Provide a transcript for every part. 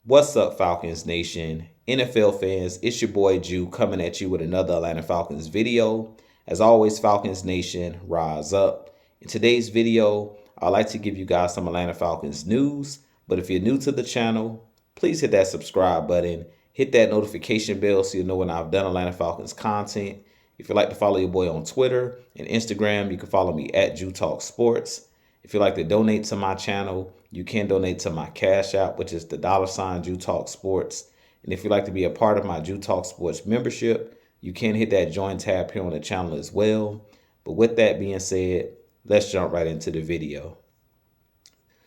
What's up, Falcons Nation? NFL fans, it's your boy Jew coming at you with another Atlanta Falcons video. As always, Falcons Nation, rise up. In today's video, I'd like to give you guys some Atlanta Falcons news. But if you're new to the channel, please hit that subscribe button, hit that notification bell so you know when I've done Atlanta Falcons content. If you'd like to follow your boy on Twitter and Instagram, you can follow me at Jew Talk Sports. If you'd like to donate to my channel, you can donate to my Cash App, which is the $ Jew Talk Sports. And if you'd like to be a part of my Jew Talk Sports membership, you can hit that join tab here on the channel as well. But with that being said, let's jump right into the video.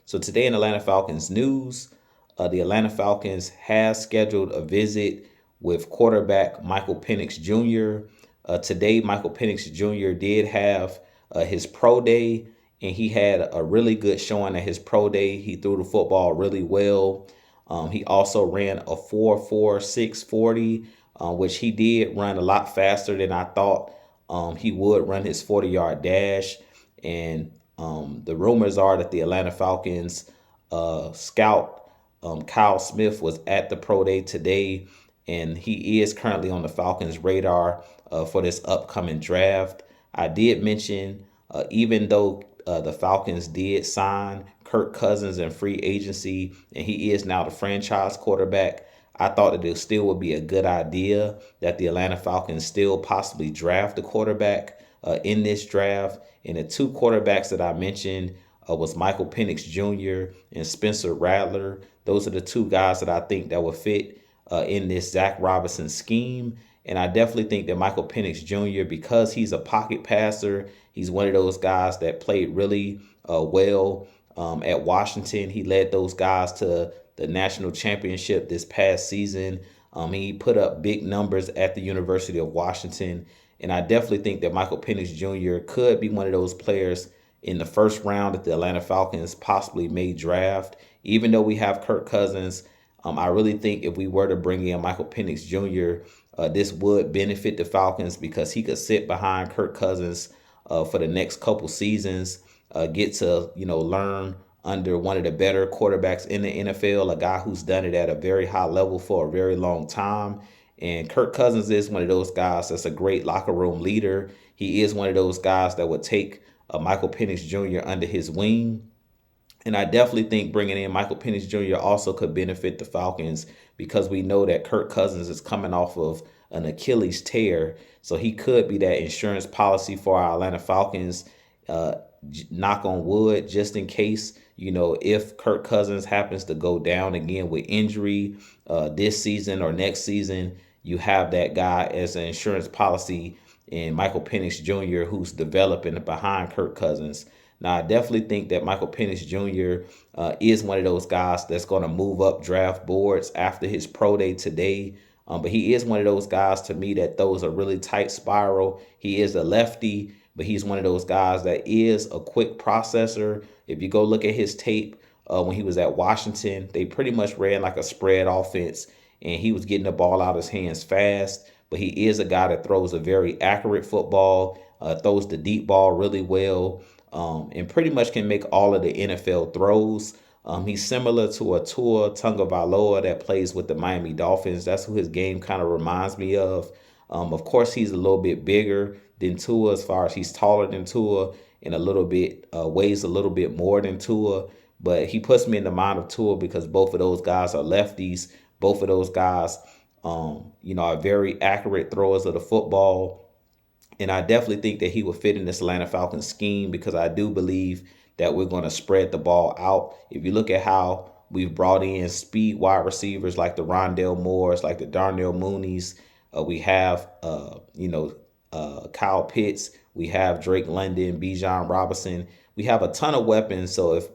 So today in Atlanta Falcons news, the Atlanta Falcons has scheduled a visit with quarterback Michael Penix Jr. Today, Michael Penix Jr. did have his pro day, and he had a really good showing at his pro day. He threw the football really well. He also ran a 4.46 which he did run a lot faster than I thought he would run his 40-yard dash. And the rumors are that the Atlanta Falcons scout Kyle Smith was at the pro day today, and he is currently on the Falcons' radar for this upcoming draft. I did mention, even though the Falcons did sign Kirk Cousins in free agency, and he is now the franchise quarterback, I thought that it still would be a good idea that the Atlanta Falcons still possibly draft a quarterback in this draft. And the two quarterbacks that I mentioned was Michael Penix Jr. and Spencer Rattler. Those are the two guys that I think that would fit in this Zach Robinson scheme. And I definitely think that Michael Penix Jr., because he's a pocket passer, he's one of those guys that played really well at Washington. He led those guys to the national championship this past season. He put up big numbers at the University of Washington. And I definitely think that Michael Penix Jr. could be one of those players in the first round that the Atlanta Falcons possibly may draft. Even though we have Kirk Cousins, I really think if we were to bring in Michael Penix Jr., this would benefit the Falcons because he could sit behind Kirk Cousins for the next couple seasons, get to, learn under one of the better quarterbacks in the NFL, a guy who's done it at a very high level for a very long time. And Kirk Cousins is one of those guys that's a great locker room leader. He is one of those guys that would take Michael Penix Jr. under his wing. And I definitely think bringing in Michael Penix Jr. also could benefit the Falcons because we know that Kirk Cousins is coming off of an Achilles tear. So he could be that insurance policy for our Atlanta Falcons, knock on wood, just in case, if Kirk Cousins happens to go down again with injury this season or next season, you have that guy as an insurance policy in Michael Penix Jr., who's developing behind Kirk Cousins. Now, I definitely think that Michael Penix Jr. Is one of those guys that's going to move up draft boards after his pro day today. But he is one of those guys to me that throws a really tight spiral. He is a lefty, but he's one of those guys that is a quick processor. If you go look at his tape when he was at Washington, they pretty much ran like a spread offense, and he was getting the ball out of his hands fast. But he is a guy that throws a very accurate football, throws the deep ball really well, and pretty much can make all of the NFL throws. He's similar to a Tua Tagovailoa that plays with the Miami Dolphins. That's who his game kind of reminds me of. Of course, he's a little bit bigger than Tua as far as he's taller than Tua and a little bit weighs a little bit more than Tua. But he puts me in the mind of Tua because both of those guys are lefties. Both of those guys, are very accurate throwers of the football. And I definitely think that he would fit in this Atlanta Falcons scheme because I do believe that we're going to spread the ball out. If you look at how we've brought in speed wide receivers like the Rondale Moores, like the Darnell Mooneys, we have, Kyle Pitts, we have Drake London, Bijan Robinson. We have a ton of weapons. So if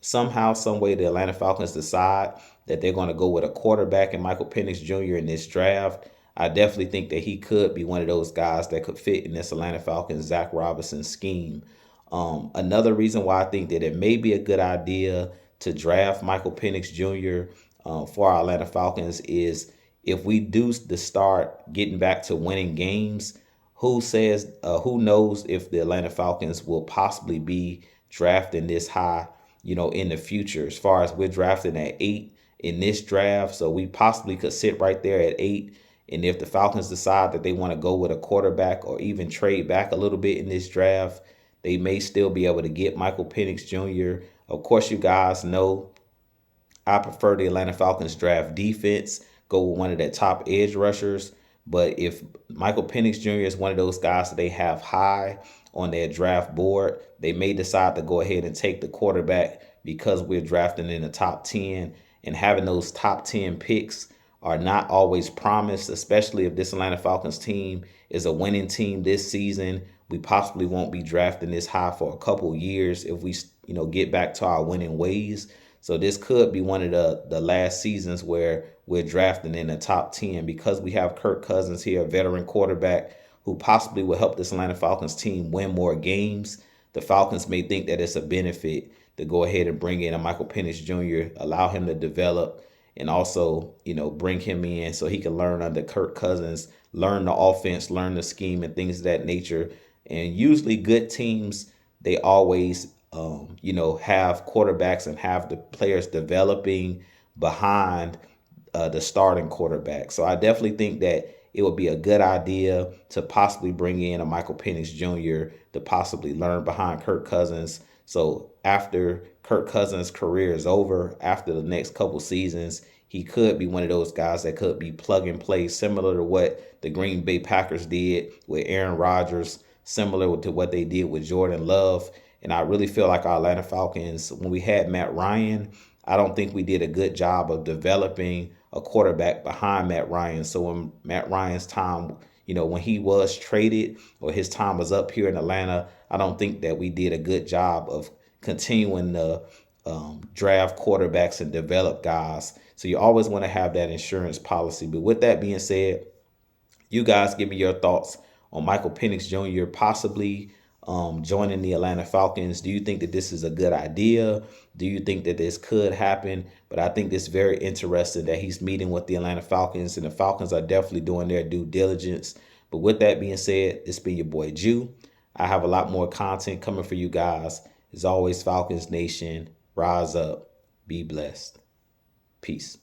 somehow, some way, the Atlanta Falcons decide that they're going to go with a quarterback and Michael Penix Jr. in this draft, I definitely think that he could be one of those guys that could fit in this Atlanta Falcons Zach Robinson scheme. Another reason why I think that it may be a good idea to draft Michael Penix Jr. For our Atlanta Falcons is if we do start getting back to winning games, who knows if the Atlanta Falcons will possibly be drafting this high, in the future. As far as we're drafting at 8 in this draft. So we possibly could sit right there at 8. And if the Falcons decide that they want to go with a quarterback or even trade back a little bit in this draft, they may still be able to get Michael Penix Jr. Of course, you guys know I prefer the Atlanta Falcons draft defense, go with one of their top edge rushers. But if Michael Penix Jr. is one of those guys that they have high on their draft board, they may decide to go ahead and take the quarterback because we're drafting in the top 10. And having those top 10 picks are not always promised, especially if this Atlanta Falcons team is a winning team this season. We possibly won't be drafting this high for a couple years if we, get back to our winning ways. So this could be one of the last seasons where we're drafting in the top 10 because we have Kirk Cousins here, a veteran quarterback who possibly will help this Atlanta Falcons team win more games. The Falcons may think that it's a benefit to go ahead and bring in a Michael Penix Jr., allow him to develop, and also, bring him in so he can learn under Kirk Cousins, learn the offense, learn the scheme and things of that nature. And usually good teams, they always have quarterbacks and have the players developing behind the starting quarterback. So I definitely think that it would be a good idea to possibly bring in a Michael Penix Jr. to possibly learn behind Kirk Cousins. So after Kirk Cousins' career is over, after the next couple seasons, he could be one of those guys that could be plug and play, similar to what the Green Bay Packers did with Aaron Rodgers, similar to what they did with Jordan Love. And I really feel like our Atlanta Falcons, when we had Matt Ryan, I don't think we did a good job of developing a quarterback behind Matt Ryan. So when Matt Ryan's time, when he was traded or his time was up here in Atlanta, I don't think that we did a good job of continuing to draft quarterbacks and develop guys. So you always want to have that insurance policy. But with that being said, you guys give me your thoughts on Michael Penix Jr. possibly joining the Atlanta Falcons. Do you think that this is a good idea? Do you think that this could happen? But I think it's very interesting that he's meeting with the Atlanta Falcons, and the Falcons are definitely doing their due diligence. But with that being said, it's been your boy Jew. I have a lot more content coming for you guys. As always, Falcons Nation, rise up, be blessed. Peace.